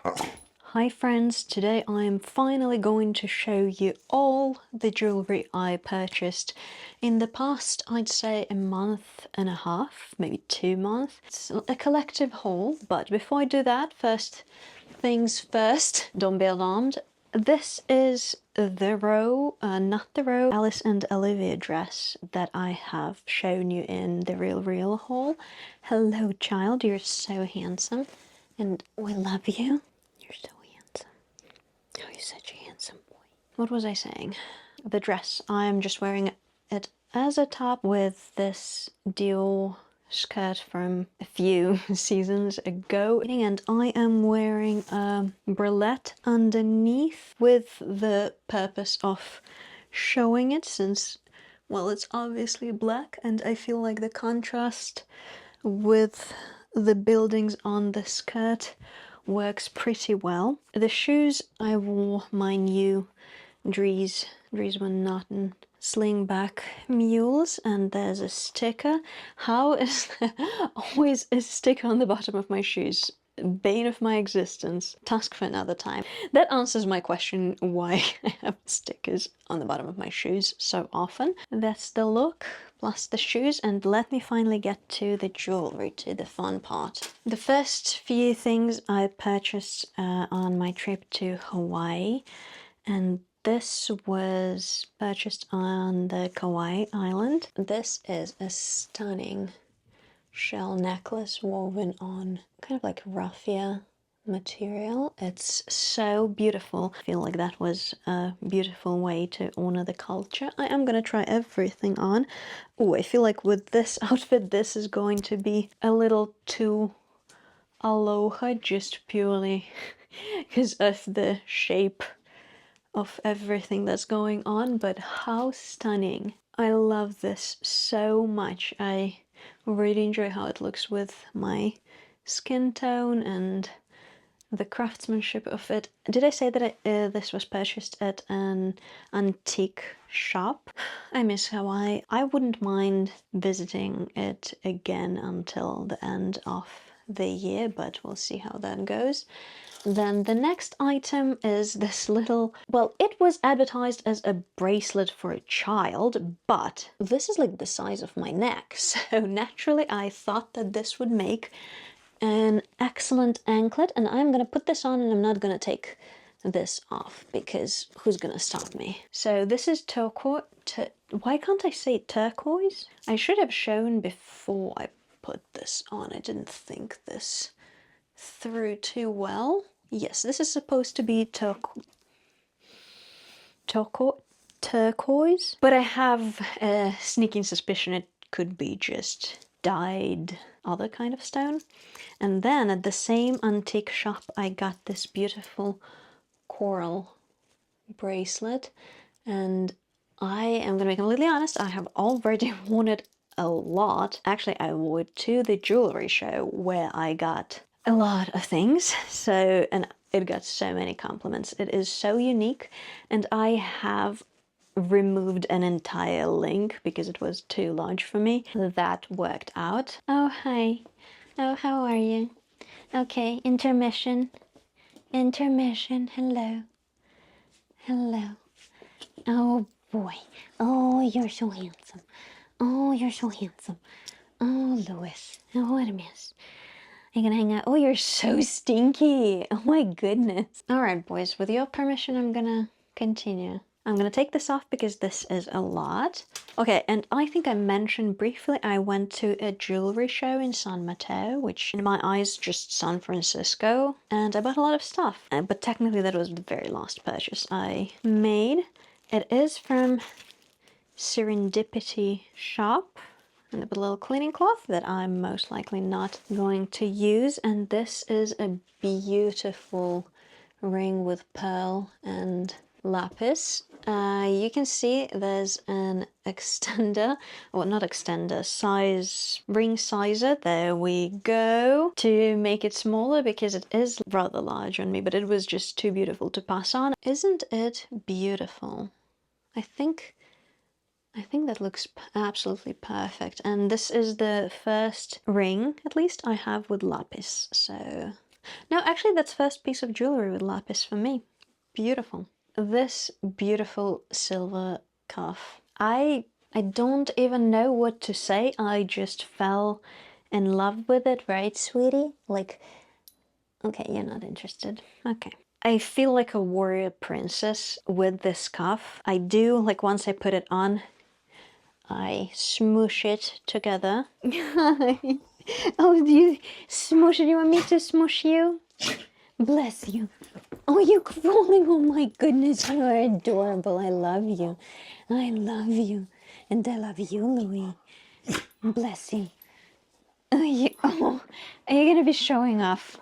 Hi friends, today I am finally going to show you all the jewellery I purchased in the past, I'd say a month and a half, maybe 2 months. It's a collective haul, but before I do that, first things first, don't be alarmed. This is the not the row, Alice and Olivia dress that I have shown you in the Real haul. Hello child, you're so handsome and we love you. You're so handsome. Oh, you're such a handsome boy. What was I saying? The dress. I'm just wearing it as a top with this dual skirt from a few seasons ago, and I am wearing a bralette underneath with the purpose of showing it, since, well, it's obviously black and I feel like the contrast with the buildings on the skirt works pretty well. The shoes, I wore my new Dries Van Noten slingback mules, and there's a sticker. How is there always a sticker on the bottom of my shoes? Bane of my existence. Task for another time. That answers my question why I have stickers on the bottom of my shoes so often. That's the look plus the shoes, and let me finally get to the jewelry, to the fun part. The first few things I purchased on my trip to Hawaii, and this was purchased on the Kauai island. This is a stunning shell necklace woven on kind of like raffia material. It's so beautiful. I feel like that was a beautiful way to honor the culture. I am gonna try everything on. Oh, I feel like with this outfit this is going to be a little too aloha, just purely because of the shape of everything that's going on, but how stunning. I love this so much. I really enjoy how it looks with my skin tone and the craftsmanship of it. Did I say that this was purchased at an antique shop? I miss Hawaii. I wouldn't mind visiting it again until the end of the year, but we'll see how that goes. Then the next item is this little, well, it was advertised as a bracelet for a child, but this is like the size of my neck, so naturally I thought that this would make an excellent anklet, and I'm gonna put this on and I'm not gonna take this off because who's gonna stop me? So this is turquoise. Why can't I say turquoise? I should have shown before I put this on. I didn't think this through too well. Yes, this is supposed to be turquoise, but I have a sneaking suspicion it could be just dyed other kind of stone. And then at the same antique shop I got this beautiful coral bracelet, and I am gonna be completely honest, I have already worn it a lot. Actually, I wore it to the jewelry show where I got a lot of things, so, and it got so many compliments. It is so unique, and I have removed an entire link because it was too large for me. That worked out. Oh, hi. Oh, how are you? Okay, intermission. Intermission. Hello. Hello. Oh boy. Oh, you're so handsome. Oh, you're so handsome. Oh, Louis. Oh, what a mess. Are you gonna hang out? Oh, you're so stinky. Oh my goodness. All right, boys, with your permission, I'm gonna continue. I'm gonna take this off because this is a lot. Okay, and I think I mentioned briefly I went to a jewelry show in San Mateo, which in my eyes just San Francisco, and I bought a lot of stuff. But technically that was the very last purchase I made. It is from Serendipity shop. And a little cleaning cloth that I'm most likely not going to use. And this is a beautiful ring with pearl and lapis. You can see there's an extender, or not extender, ring sizer. There we go. To make it smaller because it is rather large on me, but it was just too beautiful to pass on. Isn't it beautiful? I think that looks absolutely perfect, and this is the first ring, at least, I have with lapis, so No, actually that's first piece of jewelry with lapis for me. Beautiful. This beautiful silver cuff. I don't even know what to say. I just fell in love with it, right, sweetie? Like, okay, you're not interested. Okay. I feel like a warrior princess with this cuff. I do, like once I put it on, I smoosh it together. Oh, do you smoosh it? You want me to smoosh you? Bless you. Oh, you're crawling. Oh my goodness, you are adorable. I love you. I love you. And I love you, Louis. Bless you. Oh, are you gonna be showing off?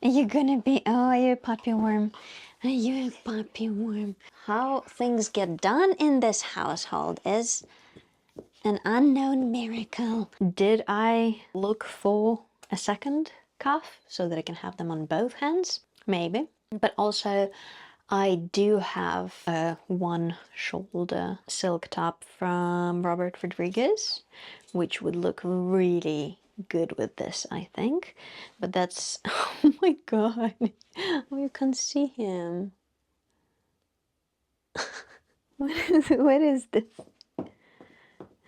Are you gonna be, oh, are you a puppy worm? Are you a puppy worm? How things get done in this household is an unknown miracle. Did I look for a second cuff so that I can have them on both hands? Maybe. But also, I do have a one shoulder silk top from Robert Rodriguez, which would look really good with this, I think. But that's, oh my god, oh, you can't see him. What is this?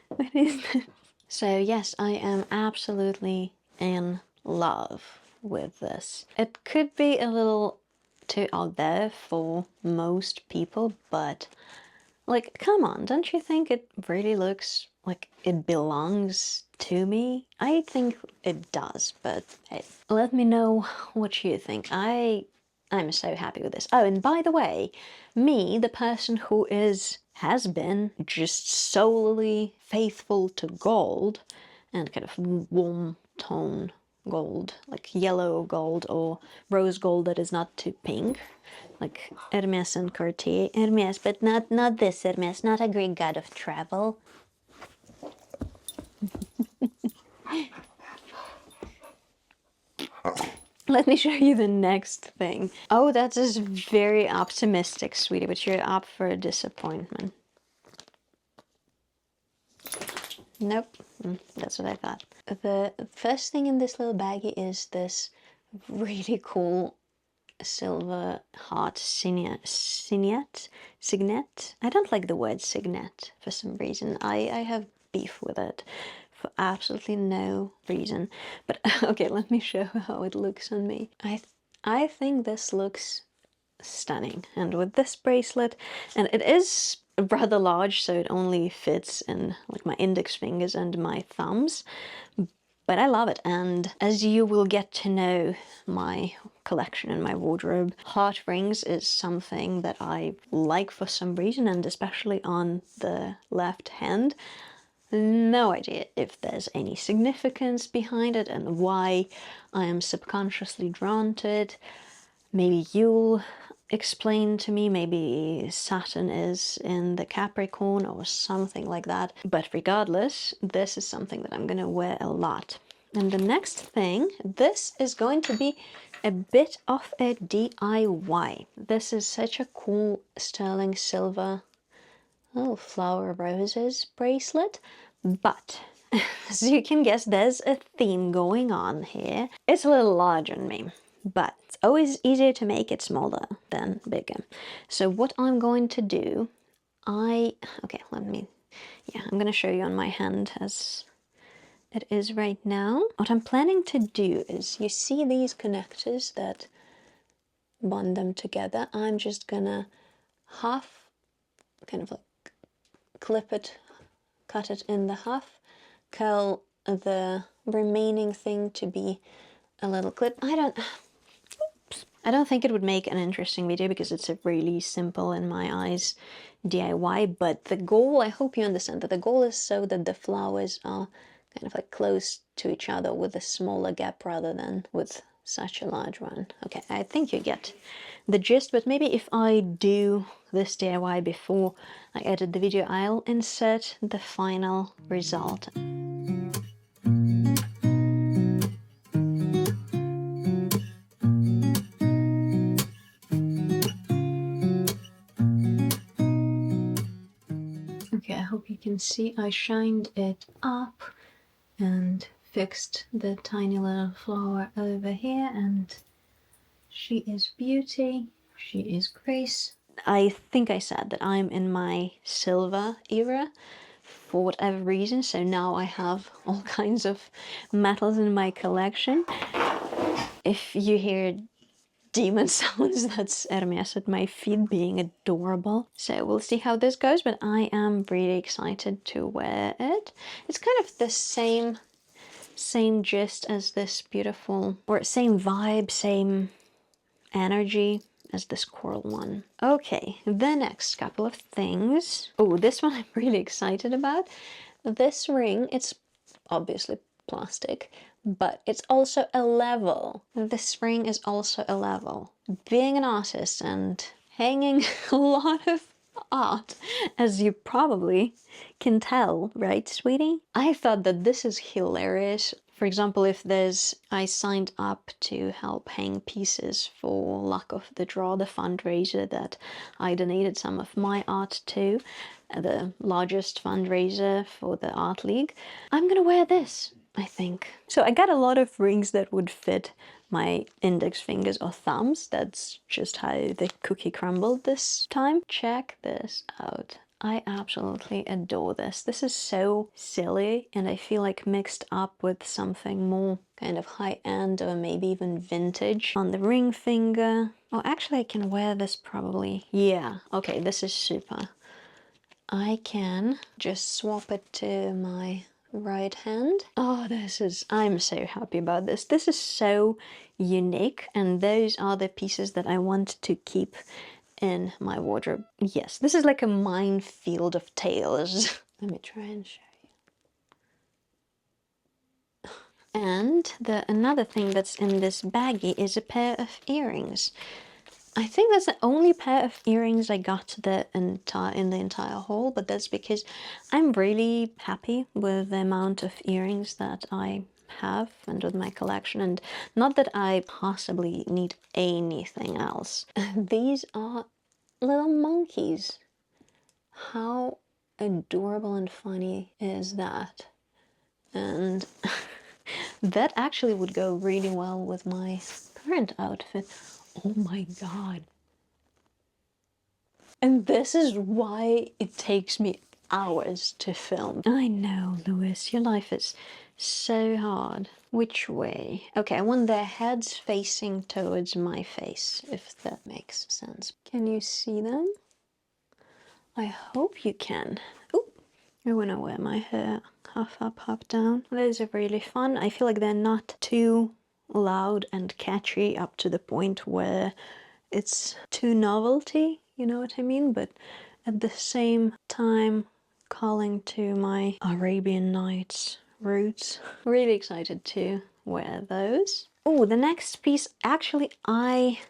What is this? So yes, I am absolutely in love with this. It could be a little too out there for most people, but like, come on, don't you think it really looks like it belongs to me? I think it does, but hey, let me know what you think. I'm so happy with this. Oh, and by the way, me, the person who has been just solely faithful to gold and kind of warm tone gold, like yellow gold or rose gold that is not too pink, like Hermes and Cartier. Hermes, but not this Hermes, not a Greek god of travel. Let me show you the next thing. Oh, that is very optimistic, sweetie, but you're up for a disappointment. Nope, that's what I thought. The first thing in this little baggie is this really cool silver heart signet. I don't like the word signet for some reason. I have beef with it for absolutely no reason. But okay, let me show how it looks on me. I think this looks stunning, and with this bracelet, and it is rather large, so it only fits in like my index fingers and my thumbs, but I love it. And as you will get to know my collection and my wardrobe, heart rings is something that I like for some reason, and especially on the left hand. No idea if there's any significance behind it and why I am subconsciously drawn to it. Maybe you'll explain to me, maybe Saturn is in the Capricorn or something like that. But regardless, this is something that I'm gonna wear a lot. And the next thing, this is going to be a bit of a DIY. This is such a cool sterling silver little flower roses bracelet, but as you can guess, there's a theme going on here. It's a little large on me, but it's always easier to make it smaller than bigger. So what I'm going to do, okay, I'm gonna show you on my hand as it is right now. What I'm planning to do is, you see these connectors that bond them together? I'm just gonna half, kind of like clip it, cut it in the half, curl the remaining thing to be a little clip. I don't think it would make an interesting video because it's a really simple, in my eyes, DIY, but the goal, I hope you understand that the goal is so that the flowers are kind of like close to each other with a smaller gap rather than with such a large one. Okay, I think you get the gist, but maybe if I do this DIY before I edit the video, I'll insert the final result. Okay, I hope you can see I shined it up and fixed the tiny little flower over here, and She is beauty. She is grace. I think I said that I'm in my silver era for whatever reason, so now I have all kinds of metals in my collection. If you hear demon sounds, that's Hermes at my feet being adorable. So we'll see how this goes, but I am really excited to wear it. It's kind of the same gist as this beautiful, or same vibe, same energy as this coral one. Okay, the next couple of things. Oh, this one I'm really excited about. This ring, it's obviously plastic, but it's also a level. This ring is also a level. Being an artist and hanging a lot of art, as you probably can tell, right, sweetie? I thought that this is hilarious. For example, if I signed up to help hang pieces for Luck of the Draw, the fundraiser that I donated some of my art to, the largest fundraiser for the art league, I'm gonna wear this, I think. So I got a lot of rings that would fit my index fingers or thumbs. That's just how the cookie crumbled this time. Check this out. I absolutely adore this. This is so silly, and I feel like mixed up with something more kind of high-end or maybe even vintage on the ring finger. Oh, actually I can wear this probably. Yeah, okay, this is super. I can just swap it to my right hand. Oh, I'm so happy about this. This is so unique, and those are the pieces that I want to keep in my wardrobe. Yes, this is like a minefield of tails. Let me try and show you. And another thing that's in this baggie is a pair of earrings. I think that's the only pair of earrings I got in the entire haul, but that's because I'm really happy with the amount of earrings that I have and with my collection, and not that I possibly need anything else. These are little monkeys. How adorable and funny is that? And that actually would go really well with my current outfit. Oh my god. And this is why it takes me hours to film. I know, Lewis, your life is so hard. Which way? Okay, I want their heads facing towards my face, if that makes sense. Can you see them? I hope you can. Oh, I want to wear my hair half up, half down. Those are really fun. I feel like they're not too loud and catchy up to the point where it's too novelty, you know what I mean? But at the same time, calling to my Arabian Nights roots. Really excited to wear those. Oh, the next piece, actually, I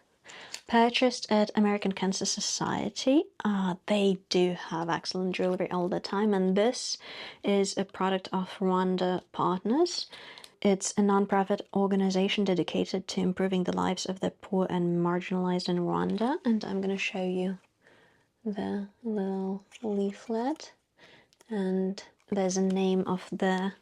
purchased at American Cancer Society. They do have excellent jewelry all the time, and this is a product of Rwanda Partners. It's a non-profit organization dedicated to improving the lives of the poor and marginalized in Rwanda, and I'm going to show you the little leaflet, and there's a name of the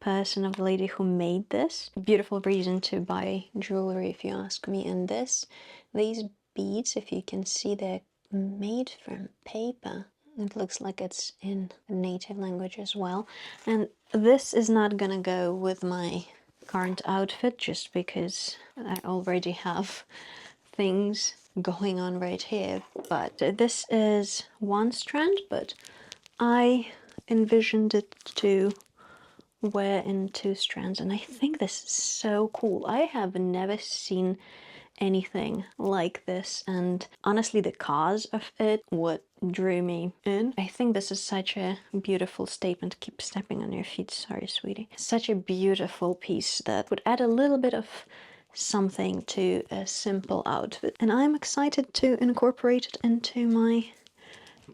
person, of the lady who made this. Beautiful reason to buy jewelry, if you ask me. And these beads, if you can see, they're made from paper. It looks like it's in a native language as well. And this is not gonna go with my current outfit just because I already have things going on right here. But this is one strand, but I envisioned it to wear in two strands, and I think this is so cool. I have never seen anything like this, and honestly the cause of it what drew me in. I think this is such a beautiful statement. Keep stepping on your feet, sorry sweetie. Such a beautiful piece that would add a little bit of something to a simple outfit, and I'm excited to incorporate it into my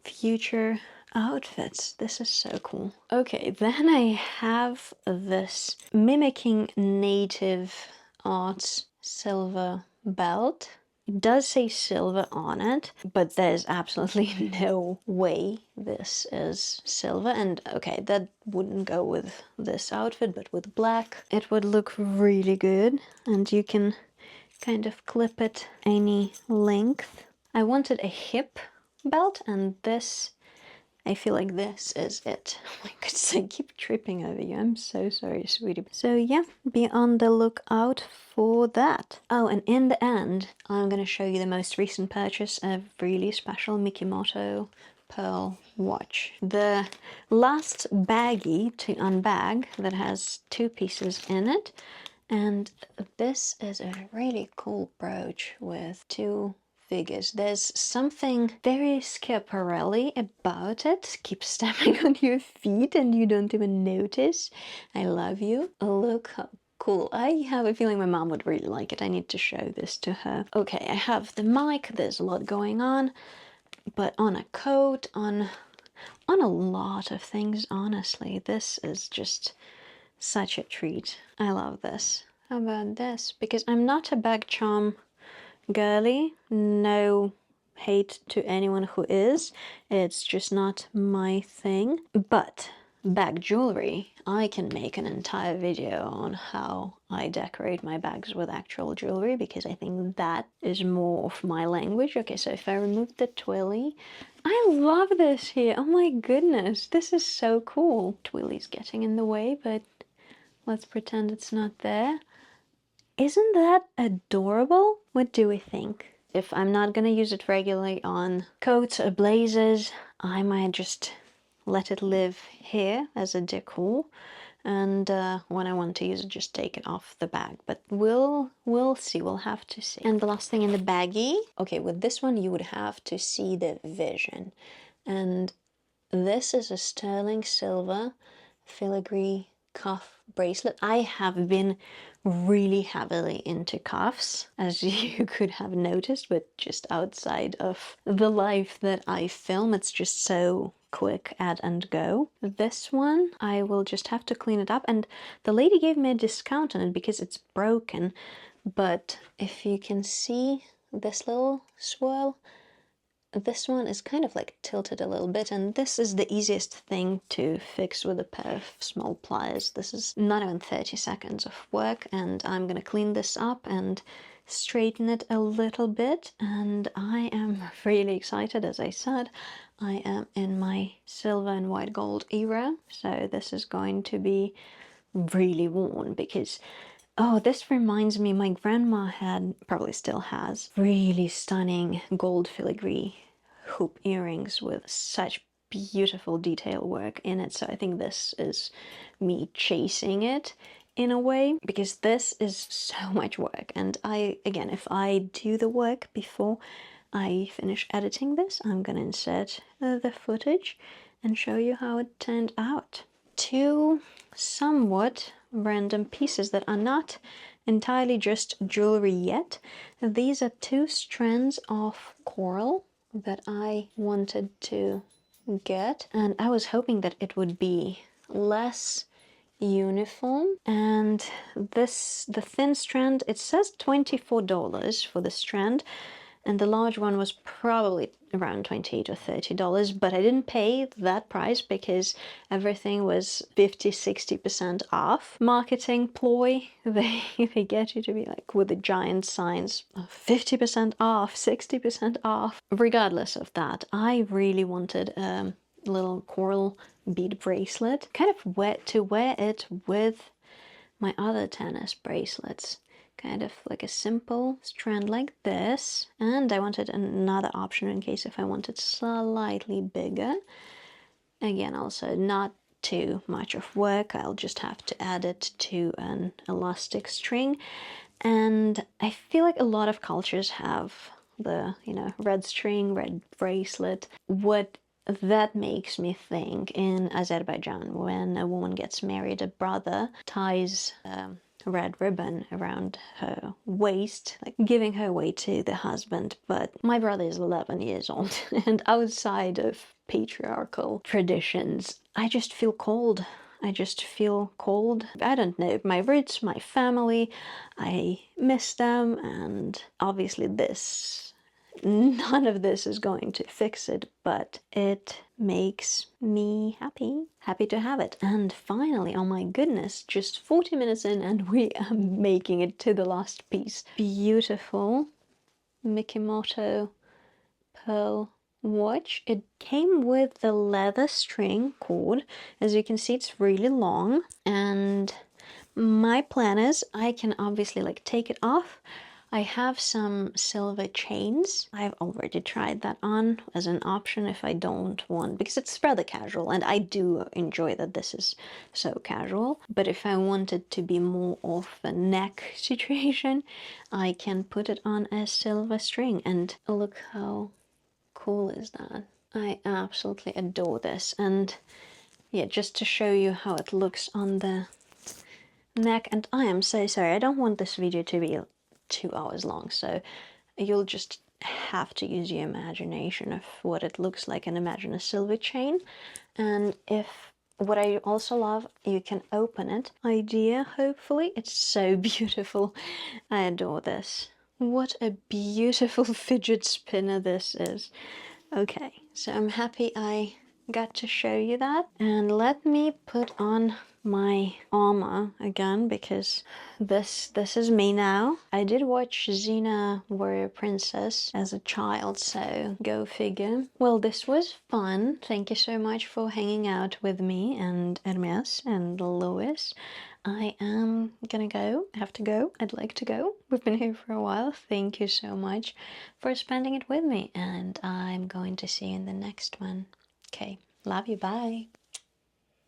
future outfits. This is so cool. Okay, then I have this mimicking native arts silver belt. It does say silver on it, but there's absolutely no way this is silver. And okay, that wouldn't go with this outfit, but with black it would look really good. And you can kind of clip it any length. I wanted a hip belt, and this, I feel like this is it. Oh my goodness, I keep tripping over you. I'm so sorry, sweetie. So yeah, be on the lookout for that. Oh, and in the end, I'm gonna show you the most recent purchase, a really special Mikimoto pearl watch. The last baggie to unbag that has 2 pieces in it. And this is a really cool brooch with 2 figures. There's something very Schiaparelli about it. Keep stepping on your feet and you don't even notice. I love you. Look how cool. I have a feeling my mom would really like it. I need to show this to her. Okay, I have the mic. There's a lot going on. But on a coat, on a lot of things, honestly. This is just such a treat. I love this. How about this? Because I'm not a bag charm girly. No hate to anyone who is. It's just not my thing. But bag jewelry, I can make an entire video on how I decorate my bags with actual jewelry, because I think that is more of my language. Okay, so if I remove the twilly, I love this here. Oh my goodness, this is so cool. Twilly's getting in the way, but let's pretend it's not there. Isn't that adorable? What do we think? If I'm not gonna use it regularly on coats or blazers, I might just let it live here as a decor, and when I want to use it, just take it off the bag. But we'll see, we'll have to see. And the last thing in the baggie, okay, with this one you would have to see the vision. And this is a sterling silver filigree cuff bracelet. I have been really heavily into cuffs, as you could have noticed, but just outside of the life that I film, it's just so quick, add and go. This one, I will just have to clean it up, and the lady gave me a discount on it because it's broken. But if you can see this little swirl, this one is kind of like tilted a little bit, and this is the easiest thing to fix with a pair of small pliers. This is not even 30 seconds of work, and I'm gonna clean this up and straighten it a little bit. And I am really excited. As I said, I am in my silver and white gold era, so this is going to be really worn because, oh, this reminds me, my grandma had, probably still has, really stunning gold filigree hoop earrings with such beautiful detail work in it. So I think this is me chasing it in a way, because this is so much work. And again, if I do the work before I finish editing this, I'm gonna insert the footage and show you how it turned out. 2 somewhat random pieces that are not entirely just jewelry yet. These are 2 strands of coral that I wanted to get, and I was hoping that it would be less uniform. And the thin strand, it says $24 for the strand, and the large one was probably around $28 or $30, but I didn't pay that price because everything was 50-60% off. Marketing ploy, they get you to be like with the giant signs, 50% off, 60% off. Regardless of that, I really wanted a little coral bead bracelet, kind of to wear it with my other tennis bracelets. Kind of like a simple strand like this, and I wanted another option in case if I wanted slightly bigger. Again, also not too much of work, I'll just have to add it to an elastic string. And I feel like a lot of cultures have the, you know, red string, red bracelet. What that makes me think, in Azerbaijan, when a woman gets married, a brother ties red ribbon around her waist, like giving her away to the husband. But my brother is 11 years old, and outside of patriarchal traditions, I just feel cold. I just feel cold. I don't know, my roots, my family, I miss them, and obviously this None of this is going to fix it, but it makes me happy. Happy to have it. And finally, oh my goodness, just 40 minutes in and we are making it to the last piece. Beautiful Mikimoto pearl watch. It came with the leather string cord. As you can see, it's really long, and my plan is I can obviously like take it off. I have some silver chains. I've already tried that on as an option if I don't want, because it's rather casual and I do enjoy that this is so casual. But if I want it to be more of a neck situation, I can put it on a silver string, and look how cool is that. I absolutely adore this. And yeah, just to show you how it looks on the neck, and I am so sorry, I don't want this video to be 2 hours long, so you'll just have to use your imagination of what it looks like and imagine a silver chain. And if what I also love, you can open it idea, hopefully. It's so beautiful. I adore this. What a beautiful fidget spinner this is. Okay, so I'm happy I got to show you that. And let me put on my armor again, because this is me now. I did watch Xena Warrior Princess as a child, so go figure. Well, this was fun. Thank you so much for hanging out with me and Hermes and Louis. I am gonna go. I have to go. I'd like to go. We've been here for a while. Thank you so much for spending it with me, and I'm going to see you in the next one. Okay, love you, bye.